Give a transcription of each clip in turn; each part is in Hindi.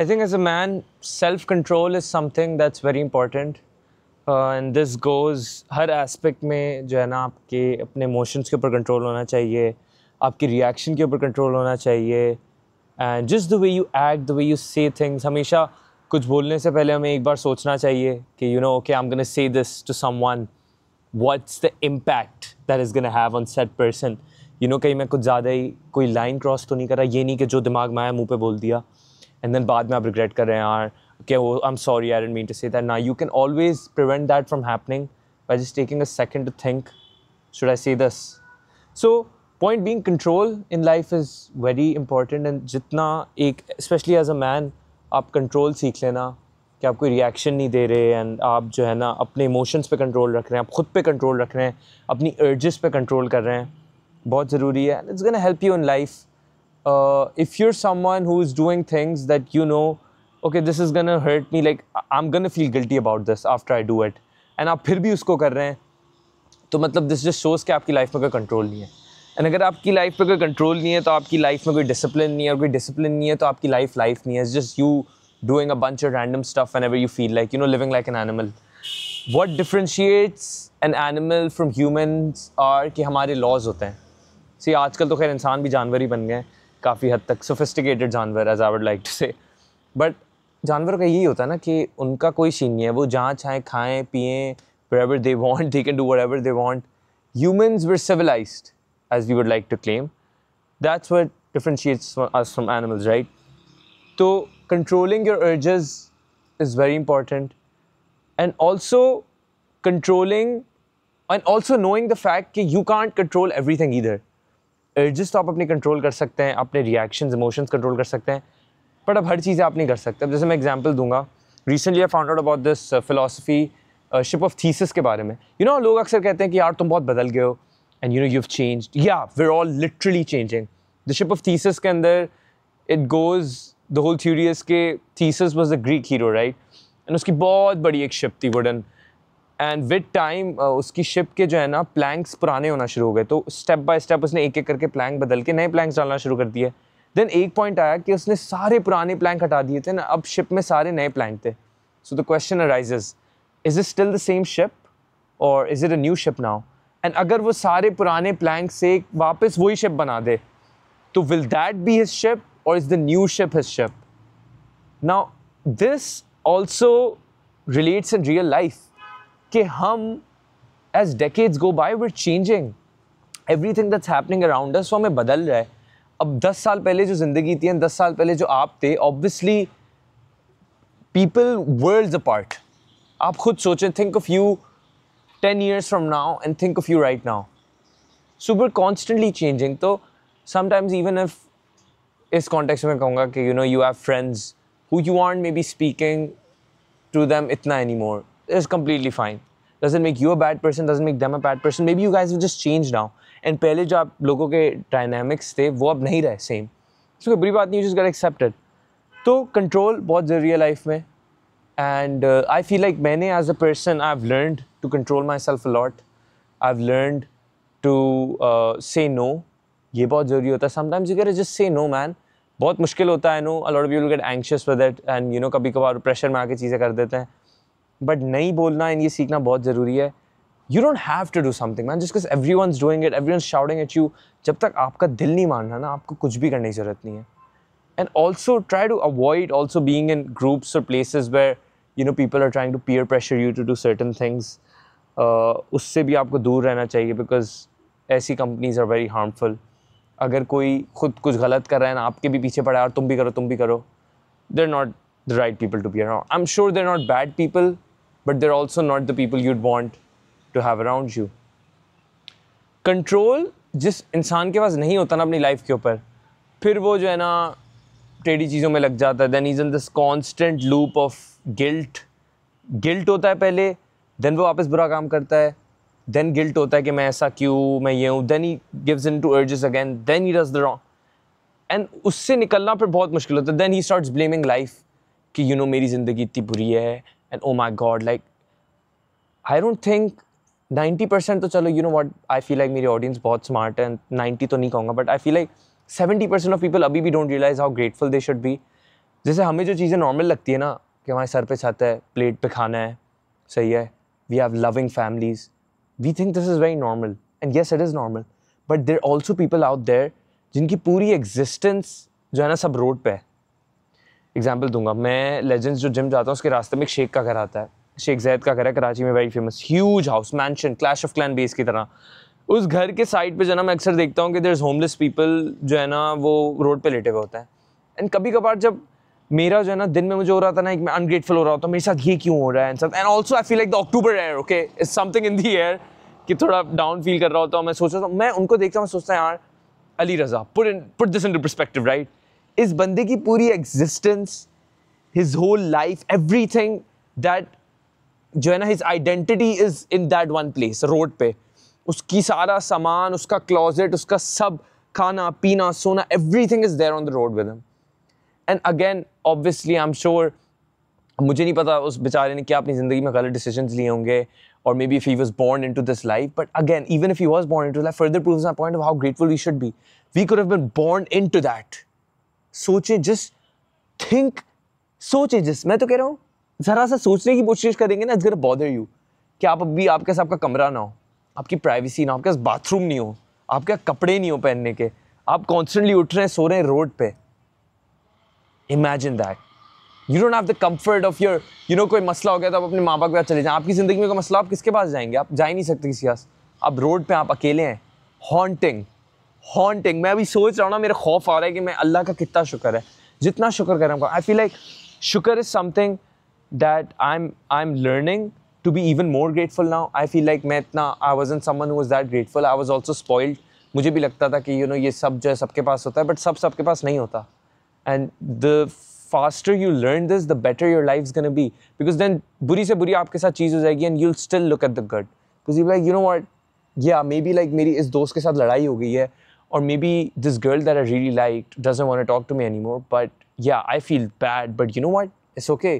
I think as a man, self-control is something that's very important. And this goes her aspect में जो है ना आपके अपने emotions के ऊपर control होना चाहिए, आपकी reaction के ऊपर control होना चाहिए, and just the way you act, the way you say things. हमेशा कुछ बोलने से पहले हमें एक बार सोचना चाहिए कि okay, I'm gonna say this to someone. What's the impact that is gonna have on said person? कहीं मैं कुछ ज़्यादा ही कोई line cross तो नहीं कर रहा, ये नहीं कि जो दिमाग में आया मुँह पे बोल दिया, and then बाद में आप regret कर रहे हैं यार. Okay, oh, I'm sorry, I didn't mean to say that. Now, you can always prevent that from happening by just taking a second to think, should I say this? So, point being, control in life is very important. And जितना एक, especially as a man, आप control सीख लेना कि आप कोई reaction नहीं दे रहे and आप जो है ना अपने emotions पे control रख रहे हैं, आप खुद पे control रख रहे हैं, अपनी urges पे control कर रहे हैं, बहुत ज़रूरी है. And it's going to help you in life. If you're someone who is doing things that okay, this is gonna hurt me, like I'm gonna feel guilty about this after I do it, and आप फिर भी उसको कर रहे हैं, तो मतलब this just shows कि आपकी लाइफ में कोई कंट्रोल नहीं है. एंड अगर आपकी लाइफ में कोई कंट्रोल नहीं है तो आपकी लाइफ में कोई डिसिप्लिन नहीं है, और कोई डिसिप्लिन नहीं है तो आपकी लाइफ नहीं है. It's just you doing a bunch of random stuff whenever you feel like living like an animal. What differentiates an animal from humans are कि हमारे लॉज होते हैं. सी आजकल तो खैर इंसान भी जानवर ही बन गए हैं काफ़ी हद तक, सोफिस्टिकेटेड जानवर as I would like to say. But जानवरों का यही होता है ना कि उनका कोई सीन नहीं है, वो जहाँ चाहें खाएं पिएं, wherever they want, they can do whatever they want. Humans were civilized, as we would like to claim. That's what differentiates us from animals, right? So controlling your urges is very important, and also controlling and also knowing the fact that you can't control everything either. Urges तो आप अपने control कर सकते हैं, अपने reactions, emotions control कर सकते हैं, बट अब हर चीज़ें आप नहीं कर सकते. अब जैसे मैं एग्जांपल दूंगा, recently I found out about this philosophy ship of Theseus के बारे में. लोग अक्सर कहते हैं कि यार तुम बहुत बदल गए हो, एंड यू हैव चेंज्ड. या we are all literally changing. The ship of Theseus के अंदर it goes, the whole theory is के Theseus was the Greek hero, right? And उसकी बहुत बड़ी एक शिप थी वुडन, एंड विद टाइम उसकी शिप के जो है ना प्लैंक्स पुराने होना शुरू हो गए, तो स्टेप बाय स्टेप उसने एक एक करके प्लैंक बदल के नए प्लैंक्स डालना शुरू कर दिए. देन एक पॉइंट आया कि उसने सारे पुराने प्लैंक हटा दिए थे ना, अब शिप में सारे नए प्लैंक थे. So the question arises, is it still the same ship और is it a new ship now? And अगर वो सारे पुराने प्लैंक से वापस वही शिप बना दे, तो will that be his ship और is the new ship his ship? Now this also relates in real life कि हम as decades go by we are changing. Everything that's happening around us वो हमें बदल रहा है. अब 10 साल पहले जो ज़िंदगी थी, 10 साल पहले जो आप थे, ऑब्वियसली पीपल वर्ल्ड्स अपार्ट. आप खुद सोचें, think of you 10 years from now and think of you right now. So we're constantly changing. तो sometimes even if इस context में कहूँगा कि you have friends who you aren't maybe speaking to them इतना anymore, it's completely fine. Doesn't make you a bad person, doesn't make them a bad person. Maybe you guys have just changed now. And पहले जो आप लोगों के डायनामिक्स थे वो अब नहीं रहे सेम. So कोई बुरी बात नहीं, you just gotta accept it. तो कंट्रोल बहुत ज़रूरी है लाइफ में. And I feel like मैंने as a person I've learned to control myself a lot. I've learned to say no. ये बहुत ज़रूरी होता है. Sometimes you gotta just say no, man. बहुत मुश्किल होता है. I know a lot of people get anxious with it and कभी कभार प्रेशर में आके चीज़ें कर देते हैं. बट नहीं बोलना एंड ये सीखना बहुत ज़रूरी है. You don't have to do something, man, just because everyone's doing it, everyone's shouting at you. जब तक आपका दिल नहीं मान रहा ना, आपको कुछ भी करने की ज़रूरत नहीं है. And also try to avoid also being in groups or places where people are trying to peer pressure you to do certain things. उससे भी आपको दूर रहना चाहिए because ऐसी companies are very harmful. अगर कोई खुद कुछ गलत कर रहा है ना, आपके भी पीछे पड़ा है और तुम भी करो, they're not the right people to be around. I'm sure they're not bad people, but they're also not the people you'd want to have around you. Control जिस इंसान के पास नहीं होता ना अपनी लाइफ के ऊपर, फिर वो जो है ना टेढ़ी चीज़ों में लग जाता है. Then is in this constant loop of guilt होता है पहले, देन वो वापस बुरा काम करता है, देन गिल्ट होता है कि मैं ऐसा क्यों, मैं ये हूँ, then he gives in to urges again, then he does the wrong, and उससे निकलना फिर बहुत मुश्किल होता है. Then he starts blaming life कि मेरी ज़िंदगी इतनी बुरी है, and oh my god, like I don't think 90% तो चलो व्हाट आई फील लाइक मेरी ऑडियंस बहुत स्मार्ट है, 90 तो नहीं कहूँगा, but I feel like 70% of people अभी भी don't realise how grateful they should be. जैसे हमें जो चीज़ें नॉर्मल लगती है ना कि हमारे सर पे छत है, प्लेट पे खाना है, सही है, we have loving families, we think this is very normal and yes it is normal, but there also people out there जिनकी पूरी एग्जिस्टेंस जो है ना सब रोड पे है। एग्जाम्पल दूंगा, मैं लेजेंड्स जो जिम जाता हूँ उसके रास्ते में एक शेख का घर आता है, शेख जैद का घर है कराची में, very famous, huge house, mention, clash of clan base की तरह। उस घर के साइड पे जो है ना मैं अक्सर देखता हूँ कि देयर इज होमलेस पीपल जो है ना वो रोड पे लेटे हुए होते हैं। एंड कभी कभार जब मेरा जो है ना दिन में मुझे हो रहा था ना, एक मैं अनग्रेटफुल हो रहा होता, मेरे साथ ये क्यों हो रहा है and also I feel like the October air, okay, is something in the air, कि थोड़ा डाउन फील कर रहा होता हूँ। मैं सोच रहा था, मैं उनको देखता हूँ, मैं सोचता हूँ यार Ali Raza, put this into perspective, right, इस बंदे की पूरी existence, his whole life, everything that जो है ना his identity is in that one place, road पे, उसकी सारा सामान, उसका क्लोजेट, उसका सब खाना पीना सोना, everything is there on the road with him. And again obviously I'm sure, मुझे नहीं पता उस बेचारे ने क्या अपनी ज़िंदगी में गलत डिसीजंस लिए होंगे, or maybe if he was born into this life, but again even if he was born into life, further proves my point of how grateful we should be. We could have been born into that. सोचे, just think, सोचे, जिस मैं तो कह रहा हूँ जरा सा सोचने की कोशिश करेंगे ना, इट्स गोना बॉदर यू, कि आप अभी आपके साथ आपका कमरा ना हो, आपकी प्राइवेसी ना हो, आपके पास बाथरूम नहीं हो, आपके कपड़े नहीं हो पहनने के, आप कॉन्स्टेंटली उठ रहे हैं सो रहे हैं रोड पे। Imagine that, you don't have the comfort of your, you know, कोई मसला हो गया तो आप अपने माँ बाप के पास चले जाएं, आपकी ज़िंदगी में कोई मसला, आप किसके पास जाएंगे? आप जा ही नहीं सकते किसी पास, आप रोड पे, आप अकेले हैं। हॉन्टिंग, हॉन्टिंग, मैं अभी सोच रहा हूँ ना, मेरा खौफ आ रहा है कि मैं अल्लाह का कितना शुक्र है, जितना शुक्र करें। आई feel like shukr is something that I'm learning to be even more grateful now. I feel like I wasn't someone who was that grateful. I was also spoiled. मुझे भी लगता था कि ये सब जो है सबके पास होता है, but सबके पास नहीं होता. And the faster you learn this, the better your life's gonna be. Because then बुरी से बुरी आपके साथ चीज़ हो जाएगी and you'll still look at the good. Because you'll be like, you know what? Yeah, maybe like मेरी इस दोस्त के साथ लड़ाई हो गई है, or maybe this girl that I really liked doesn't want to talk to me anymore, but yeah, I feel bad, but you know what? It's okay.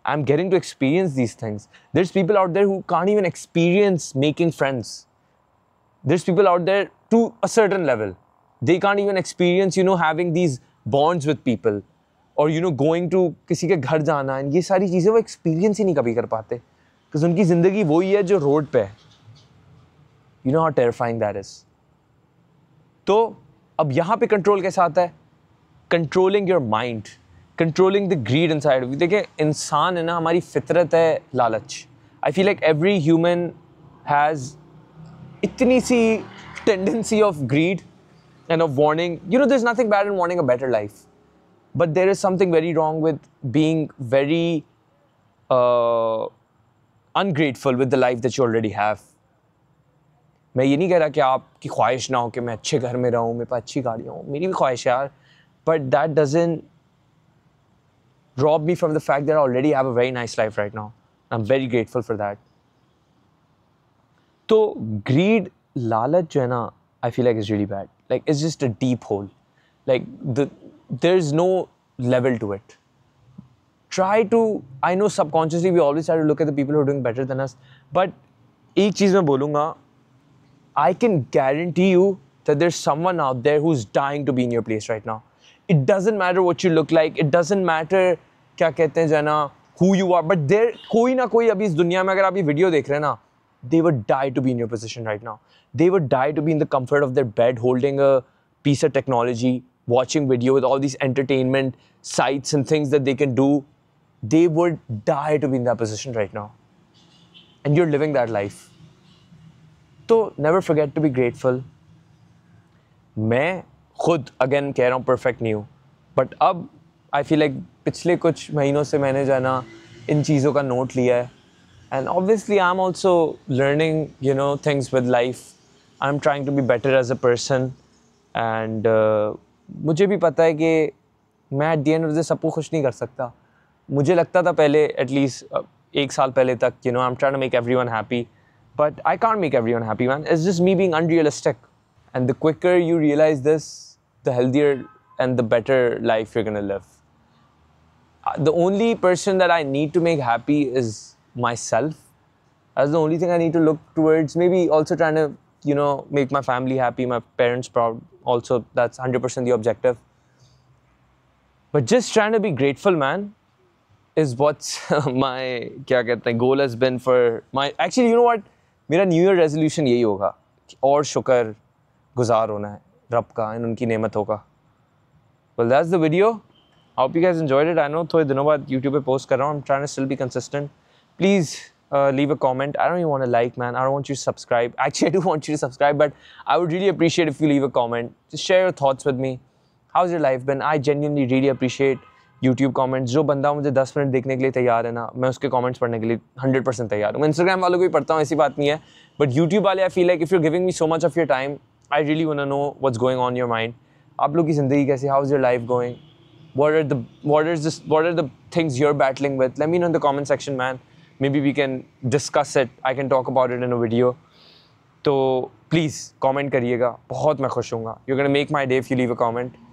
I'm getting to experience these things. There's people out there who can't even experience making friends. There's people out there to a certain level. They can't even experience, having these bonds with people. Or, going to किसी के घर जाना. And ये सारी चीज़ें वो experience ही नहीं कभी कर पाते. Because उनकी ज़िंदगी वही है जो रोड पे है. You know how terrifying that is. तो अब यहाँ पे कंट्रोल कैसा आता है? Controlling your mind, controlling the greed inside of you. देखिए, इंसान है ना, हमारी फितरत है लालच। I feel like every human has इतनी सी tendency of greed and of wanting, there is nothing bad in wanting a better life, but there is something very wrong with being very ungrateful with the life that you already have. मैं ये नहीं कह रहा कि आपकी ख्वाहिश ना हो कि मैं अच्छे घर में रहूँ, मेरे पास अच्छी गाड़ियाँ हों, मेरी भी ख्वाहिश है यार, but that doesn't rob me from the fact that I already have a very nice life right now. I'm very grateful for that. So greed, lalach jo hai na, I feel like it's really bad. Like it's just a deep hole. Like there's no level to it. I know subconsciously we always try to look at the people who are doing better than us, but एक चीज़ मैं बोलूँगा, I can guarantee you that there's someone out there who's dying to be in your place right now. It doesn't matter what you look like. It doesn't matter क्या कहते हैं जना, who you are. But there कोई ना कोई अभी इस दुनिया में, अगर आप ये वीडियो देख रहे हैं ना, they would die to be in your position right now. They would die to be in the comfort of their bed, holding a piece of technology, watching video with all these entertainment sites and things that they can do. They would die to be in that position right now. And you're living that life. तो never forget to be grateful. मैं खुद अगेन कह रहा हूँ परफेक्ट नहीं हूँ, बट अब आई फील लाइक पिछले कुछ महीनों से मैंने जो है ना इन चीज़ों का नोट लिया है, and obviously I am also learning things with life. I am trying to be better as a person, and मुझे भी पता है कि मैं at the end of the सबको खुश नहीं कर सकता. मुझे लगता था पहले, एटलीस्ट 1 साल पहले तक, I am trying to make everyone happy, but I can't make everyone happy, man. It's just me being unrealistic. And the quicker you realize this, the healthier and the better life you're going to live. The only person that I need to make happy is myself. That's the only thing I need to look towards. Maybe also trying to, make my family happy, my parents proud. Also, that's 100% the objective. But just trying to be grateful, man, is what's my क्या कहते हैं goal has been for my actually, you know what, मेरा न्यू ईयर रेजोल्यूशन यही होगा और शुक्र गुजार होना है रब का इन उनकी नेमतों का. Well, that's the video. I hope you guys enjoyed it. I know थोड़े दिनों बाद YouTube पे post कर रहा हूँ. I'm trying to still be consistent. Please leave a comment. I don't even want to like, man. I don't want you to subscribe. Actually, I do want you to subscribe, but I would really appreciate if you leave a comment. Just share your thoughts with me. How's your life been? I genuinely really appreciate YouTube comments. जो बंदा मुझे 10 मिनट देखने के लिए तैयार है ना, मैं उसके comments पढ़ने के लिए 100% तैयार हूँ. मैं Instagram वालों को भी पढ़ता हूँ, ऐसी बात नहीं है. But YouTube वाले, I feel like if you're giving me so much of your time, I really want to know what's going on in your mind. आप लोग की ज़िंदगी कैसी? How's your life going? What are the things you're battling with? Let me know in the comment section, man. Maybe we can discuss it. I can talk about it in a video. तो please comment करिएगा. बहुत मैं खुश होऊंगा. You're gonna make my day if you leave a comment.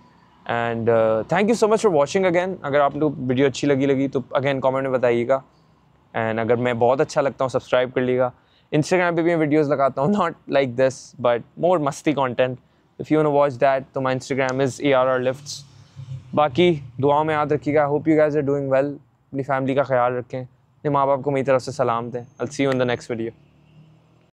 And thank you so much for watching again. अगर आप लोग वीडियो अच्छी लगी तो again comment में बताइएगा. And अगर मैं बहुत अच्छा लगता हूँ सब्सक्राइब कर लीजिएगा. Instagram पे भी मैं वीडियोस लगाता हूँ, not like this but more मस्ती content. If you want to watch that, तो my Instagram is ARRlifts. बाकी दुआओं में याद रखिएगा. Hope you guys are doing well. अपनी फैमिली का ख्याल रखें. अपने माँ बाप को मेरी तरफ से सलाम दें. I'll see you in the next video.